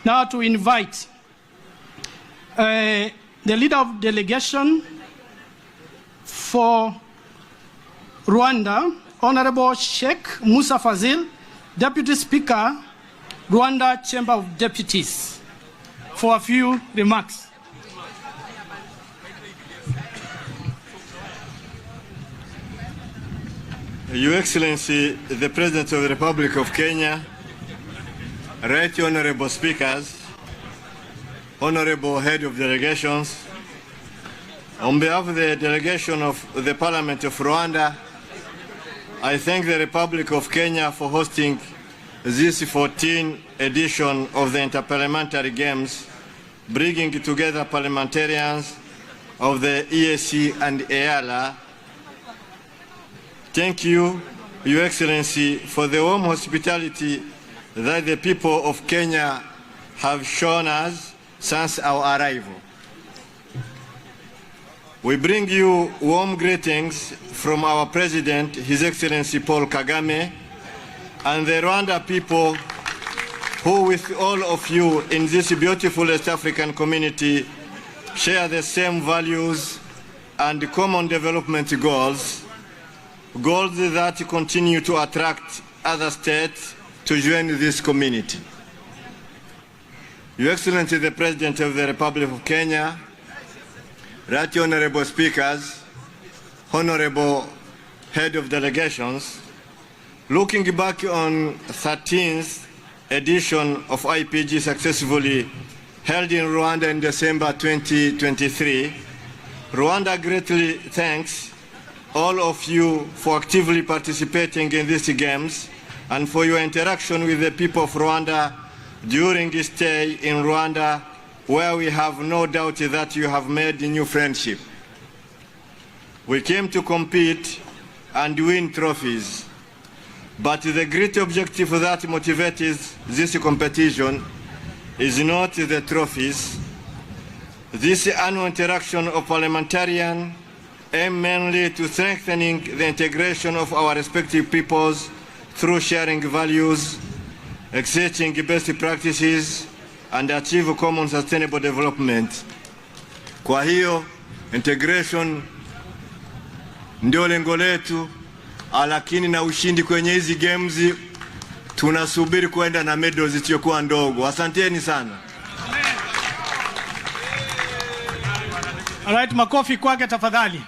Now to invite the leader of delegation for Rwanda, Honorable Sheikh Musa Fazil, Deputy Speaker, Rwanda Chamber of Deputies, for a few remarks. Your Excellency, the President of the Republic of Kenya, Right Honorable Speakers, Honorable Head of Delegations, on behalf of the delegation of the Parliament of Rwanda, I thank the Republic of Kenya for hosting this 14th edition of the Interparliamentary Games, bringing together parliamentarians of the EAC and EALA. Thank you, Your Excellency, for the warm hospitality that the people of Kenya have shown us since our arrival. We bring you warm greetings from our President, His Excellency Paul Kagame, and the Rwanda people who, with all of you in this beautiful East African community, share the same values and common development goals that continue to attract other states to join this community. Your Excellency, the President of the Republic of Kenya, Right Honorable Speakers, Honorable Head of Delegations, looking back on 13th edition of IPG successfully held in Rwanda in December 2023, Rwanda greatly thanks all of you for actively participating in these games and for your interaction with the people of Rwanda during your stay in Rwanda, where we have no doubt that you have made a new friendship. We came to compete and win trophies, but the great objective that motivates this competition is not the trophies. This annual interaction of parliamentarians aim mainly to strengthening the integration of our respective peoples through sharing values, exchanging best practices, and achieve common sustainable development. Kwa hiyo integration ndio lengo letu, lakini na ushindi kwenye hizi games tunasubiri kwenda na medals zisizokuwa ndogo. Asanteni sana. Alright, makofi kwake tafadhali.